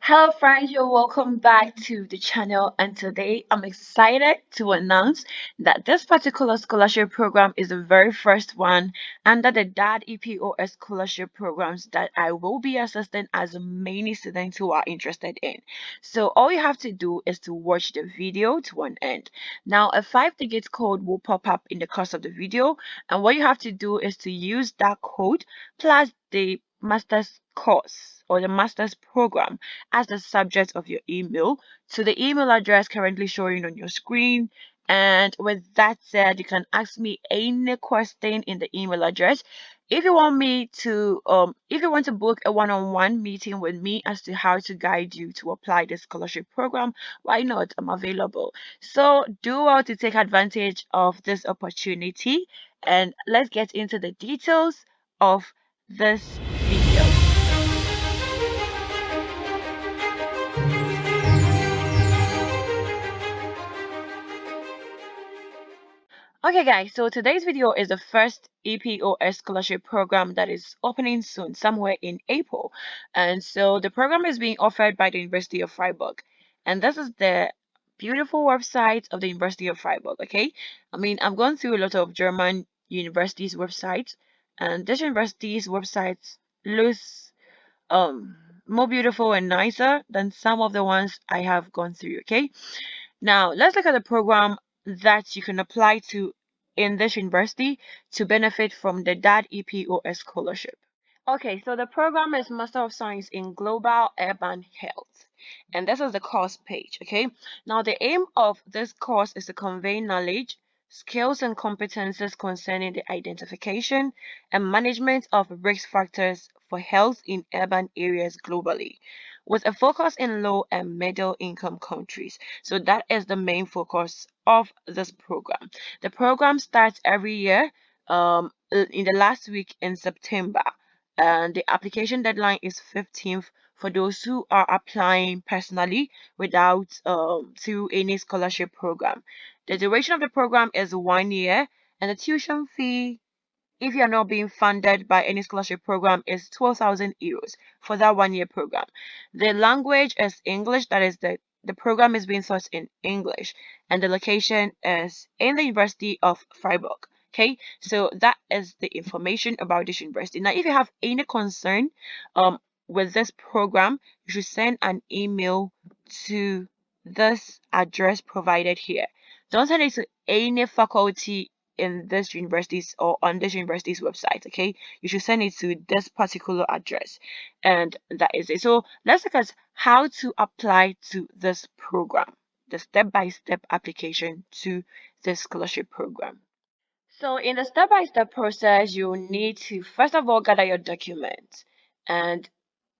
Hello friends, you're welcome back to the channel, and today I'm excited to announce that this particular scholarship program is the very first one under the DAD EPOS scholarship programs that I will be assisting as many students who are interested in. So all you have to do is to watch the video to one end. Now a 5 digit code will pop up in the course of the video, and what you have to do is to use that code plus the master's course or the master's program as the subject of your email to the email address currently showing on your screen. And with that said, you can ask me any question in the email address. If you want to book a one-on-one meeting with me as to how to guide you to apply the scholarship program, why not? I'm available. So do well to take advantage of this opportunity, and let's get into the details of this video. Okay, guys, so today's video is the first EPOS scholarship program that is opening soon, somewhere in April. And so the program is being offered by the University of Freiburg. And this is the beautiful website of the University of Freiburg, okay? I mean, I've gone through a lot of German universities' websites, and this university's websites looks um more beautiful and nicer than some of the ones I have gone through, okay? Now, let's look at the program that you can apply to in this university to benefit from the DAD EPOS scholarship. Okay, so the program is Master of Science in Global Urban Health, and this is the course page. Okay, now the aim of this course is to convey knowledge, skills, and competences concerning the identification and management of risk factors for health in urban areas globally, with a focus in low and middle income countries. So that is the main focus of this program. The program starts every year in the last week in September, and the application deadline is 15th for those who are applying personally without through any scholarship program. The duration of the program is 1 year, and the tuition fee, if you are not being funded by any scholarship program, is 12,000 euros for that 1 year program. The language is English, that is the program is being taught in English, and the location is in the University of Freiburg. Okay, so that is the information about this university. Now, if you have any concern with this program, you should send an email to this address provided here. Don't send it to any faculty in this university's or on this university's website. Okay, you should send it to this particular address, and that is it. So let's look at how to apply to this program, the step-by-step application to this scholarship program. So in the step-by-step process, you need to first of all gather your documents, and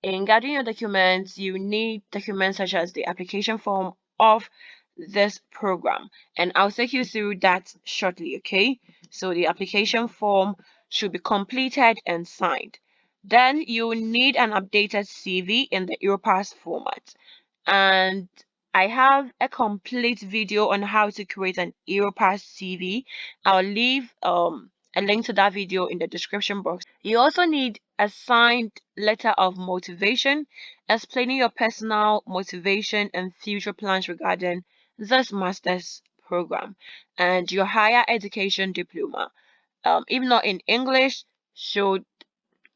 in gathering your documents, you need documents such as the application form of this program. And I'll take you through that shortly, okay? So the application form should be completed and signed. Then you will need an updated CV in the Europass format. And I have a complete video on how to create an Europass CV. I'll leave a link to that video in the description box. You also need a signed letter of motivation explaining your personal motivation and future plans regarding this master's program and your higher education diploma. If not in English, should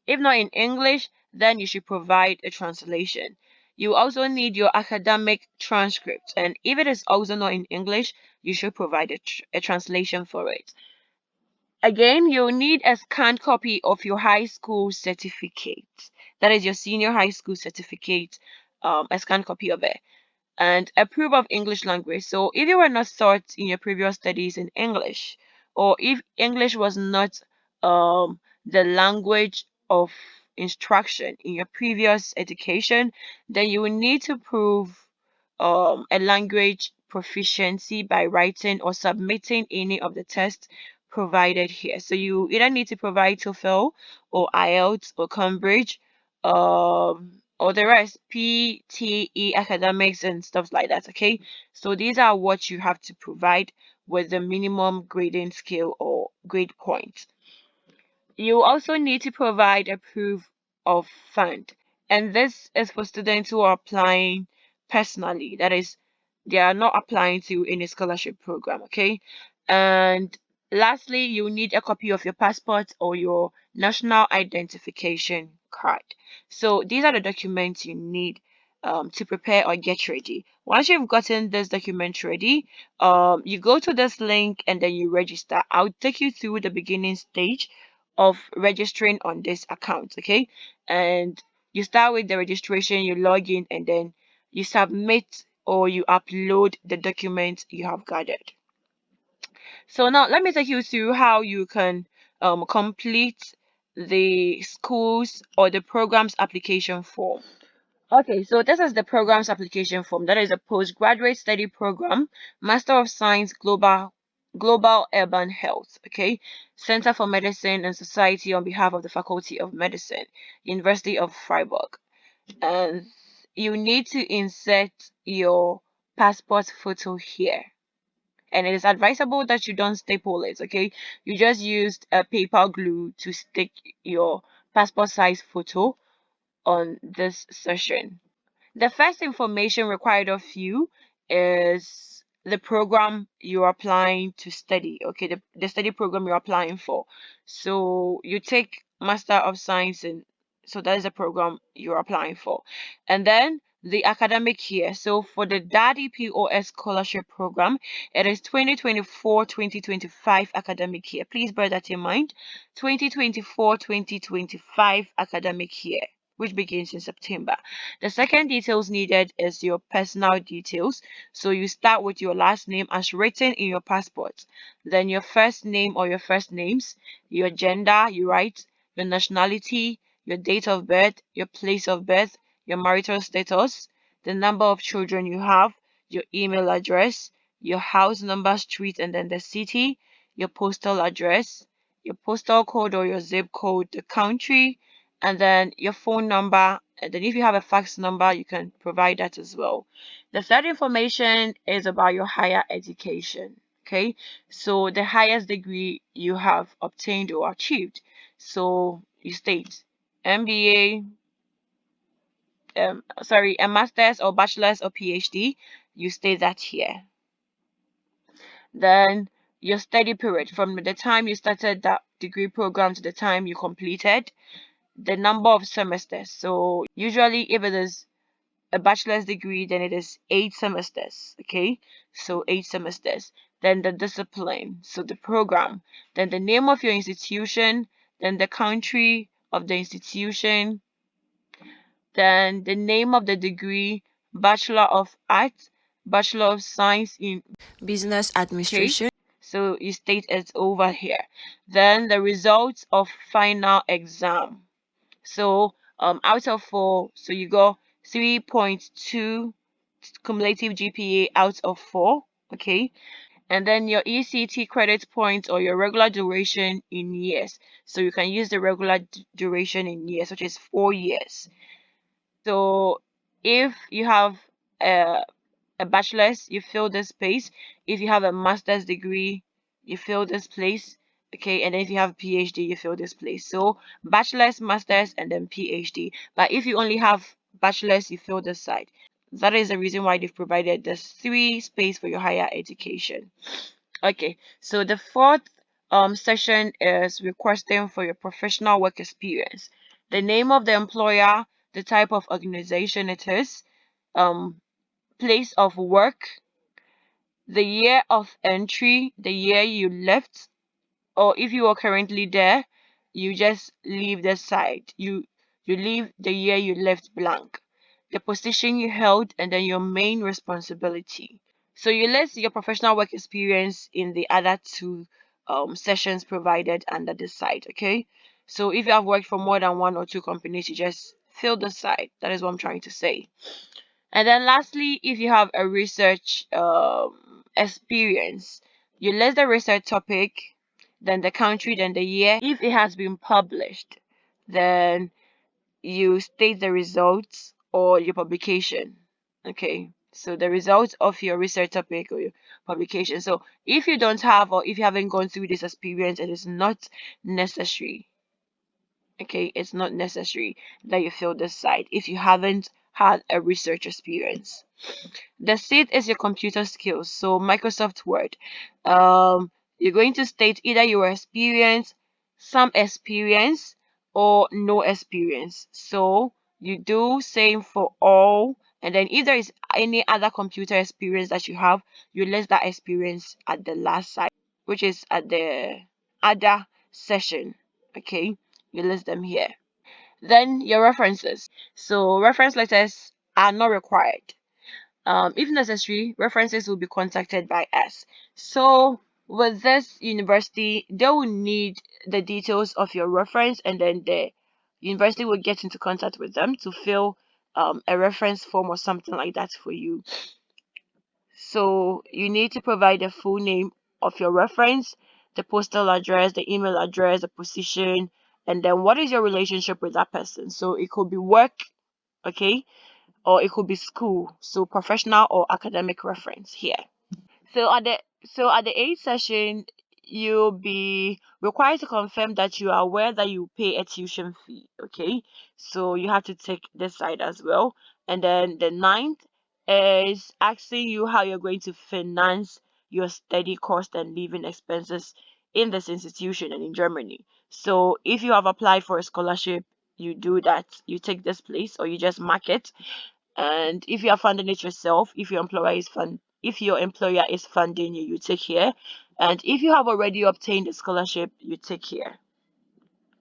if not in English, then you should provide a translation. You also need your academic transcript, and if it is also not in English, you should provide a translation for it. Again, you'll need a scanned copy of your high school certificate. That is your senior high school certificate, a scanned copy of it, and a proof of English language. So if you were not taught in your previous studies in English, or if English was not the language of instruction in your previous education, then you will need to prove a language proficiency by writing or submitting any of the tests provided here. So you either need to provide TOEFL or IELTS or Cambridge, or the rest, PTE academics and stuff like that. Okay, so these are what you have to provide with the minimum grading scale or grade point. You also need to provide a proof of fund. And this is for students who are applying personally. That is, they are not applying to any scholarship program, okay? And lastly, you need a copy of your passport or your national identification card. So these are the documents you need to prepare or get ready. Once you've gotten this document ready, you go to this link and then you register. I'll take you through the beginning stage of registering on this account, okay? And you start with the registration, you log in, and then you submit or you upload the documents you have gathered. So now let me take you through how you can complete the schools or the program's application form. Okay, so this is the program's application form. That is a postgraduate study program, Master of Science, Global Urban Health. Okay, Center for Medicine and Society on behalf of the Faculty of Medicine, University of Freiburg. And you need to insert your passport photo here. And it is advisable that you don't staple it, okay? You just used a paper glue to stick your passport size photo on this session. The first information required of you is the program you're applying to study, okay? The study program you're applying for. So you take Master of Science, and so that is the program you're applying for. And then the academic year. So for the DADI POS scholarship program, it is 2024-2025 academic year. Please bear that in mind. 2024-2025 academic year, which begins in September. The second details needed is your personal details. So you start with your last name as written in your passport, then your first name or your first names, your gender, you write, your nationality, your date of birth, your place of birth, your marital status, the number of children you have, your email address, your house number, street, and then the city, your postal address, your postal code or your zip code, the country, and then your phone number. And then if you have a fax number, you can provide that as well. The third information is about your higher education. Okay, so the highest degree you have obtained or achieved. So you state MBA, a master's or bachelor's or PhD. You state that here. Then your study period from the time you started that degree program to the time you completed, the number of semesters. So usually if it is a bachelor's degree, then it is 8 semesters. Okay, so 8 semesters. Then the discipline, so the program, then the name of your institution, then the country of the institution, then the name of the degree, Bachelor of Arts, Bachelor of Science in business okay. administration. So you state it's over here. Then the results of final exam. So out of 4, so you got 3.2 cumulative GPA out of 4, okay? And then your ECT credit points or your regular duration in years. So you can use the regular duration in years, which is 4 years. So if you have a, a bachelor's, you fill this place. If you have a master's degree, you fill this place. Okay, and then if you have a PhD, you fill this place. So bachelor's, master's, and then PhD. But if you only have bachelor's, you fill this side. That is the reason why they've provided this 3 space for your higher education. Okay, so the fourth session is requesting for your professional work experience. The name of the employer, the type of organization it is, um, place of work, the year of entry, the year you left, or if you are currently there, you just leave the side. You leave the year you left blank. The position you held and then your main responsibility. So you list your professional work experience in the other 2 sessions provided under the site, okay? So if you have worked for more than 1 or 2 companies, you just fill the site. That is what I'm trying to say. And then lastly, if you have a research experience, you list the research topic, then the country, then the year. If it has been published, then you state the results or your publication. Okay, so the results of your research topic or your publication. So if you don't have or if you haven't gone through this experience, it is not necessary. Okay, it's not necessary that you fill this side if you haven't had a research experience. The seat is your computer skills, so Microsoft Word. You're going to state either your experience, some experience, or no experience. So you do same for all, and then either is any other computer experience that you have, you list that experience at the last side, which is at the other session. Okay, you list them here. Then your references. So reference letters are not required. If necessary, references will be contacted by us. So with this university, they will need the details of your reference, and then the university will get into contact with them to fill a reference form or something like that for you. So you need to provide the full name of your reference, the postal address, the email address, the position, and then what is your relationship with that person. So it could be work, okay, or it could be school, so professional or academic reference here. So at the eighth session, you'll be required to confirm that you are aware that you pay a tuition fee. Okay, so you have to take this side as well. And then the ninth is asking you how you're going to finance your study cost and living expenses in this institution and in Germany. So if you have applied for a scholarship, you do that. You take this place or you just mark it, and if you are funding it yourself, if your employer is funding you, you take here. And if you have already obtained a scholarship, you take here.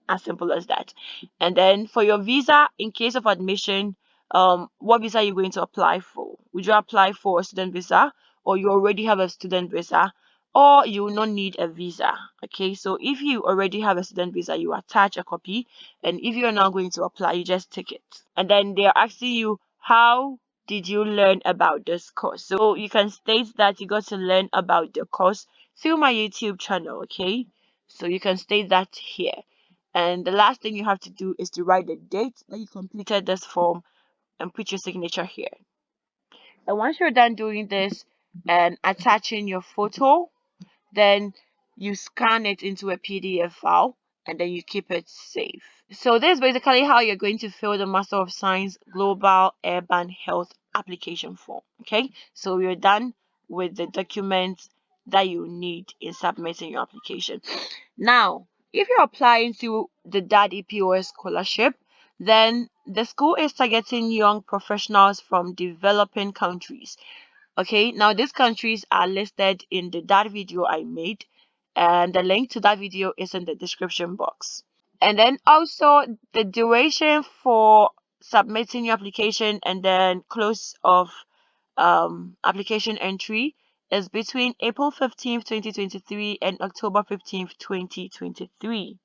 As simple as that. And then for your visa, in case of admission, what visa are you going to apply for? Would you apply for a student visa, or you already have a student visa, or you will not need a visa? Okay, so if you already have a student visa, you attach a copy, and if you're now going to apply, you just take it. And then they're asking you, how did you learn about this course? So you can state that you got to learn about the course through my YouTube channel. Okay, so you can state that here. And the last thing you have to do is to write the date that you completed this form and put your signature here. And once you're done doing this and attaching your photo, then you scan it into a PDF file and then you keep it safe. So this is basically how you're going to fill the Master of Science Global Urban Health application form. Okay, so you're done with the documents that you need in submitting your application. Now, if you're applying to the DAD EPOS scholarship, then the school is targeting young professionals from developing countries. Okay, now these countries are listed in that video I made, and the link to that video is in the description box. And then also the duration for submitting your application and then close of application entry is between April 15th, 2023 and October 15th, 2023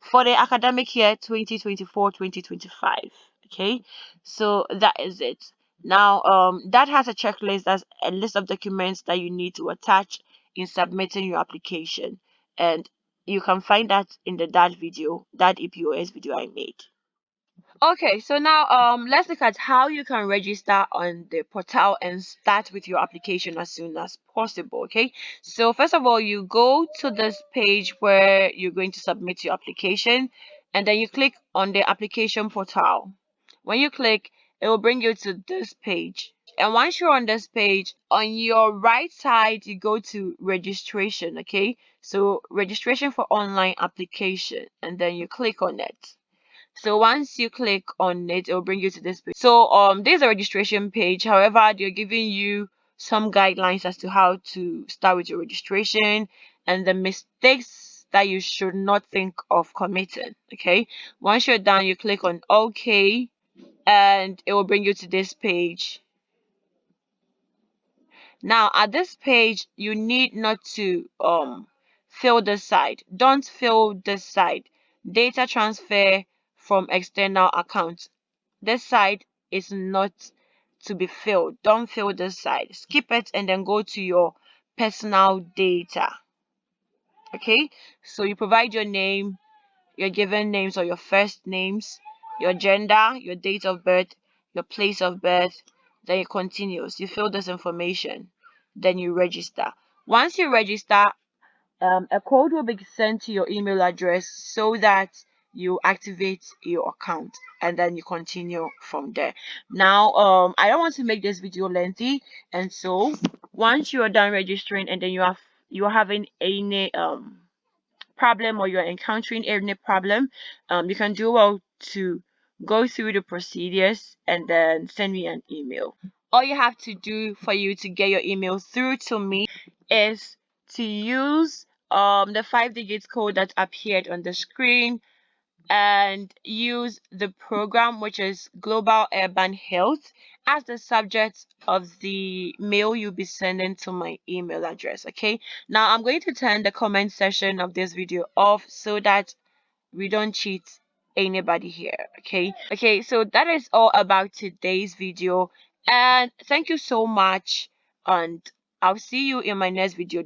for the academic year 2024-2025. Okay, so that is it. Now that has a checklist, that's a list of documents that you need to attach in submitting your application, and you can find that in that EPOS video I made. Okay, so now let's look at how you can register on the portal and start with your application as soon as possible. Okay, so first of all, you go to this page where you're going to submit your application, and then you click on the application portal. When you click, it will bring you to this page. And once you're on this page, on your right side, you go to registration. Okay, so registration for online application, and then you click on it. So once you click on it, it will bring you to this page. So there's a registration page. However, they're giving you some guidelines as to how to start with your registration and the mistakes that you should not think of committing. Okay. Once you're done, you click on OK, and it will bring you to this page. Now at this page, you need not to fill this side. Don't fill this side. Data transfer from external accounts. This side is not to be filled. Don't fill this side. Skip it and then go to your personal data. Okay, so you provide your name, your given names or your first names, your gender, your date of birth, your place of birth, then it continues. You fill this information, then you register. Once you register, a code will be sent to your email address so that you activate your account, and then you continue from there. Now, I don't want to make this video lengthy, and so once you are done registering and then you're having any problem, or you're encountering any problem, you can do well to go through the procedures and then send me an email. All you have to do for you to get your email through to me is to use the 5 digits code that appeared on the screen, and use the program, which is Global Urban Health, as the subject of the mail you'll be sending to my email address. Okay, now I'm going to turn the comment section of this video off so that we don't cheat anybody here. Okay, so that is all about today's video, and thank you so much, and I'll see you in my next video.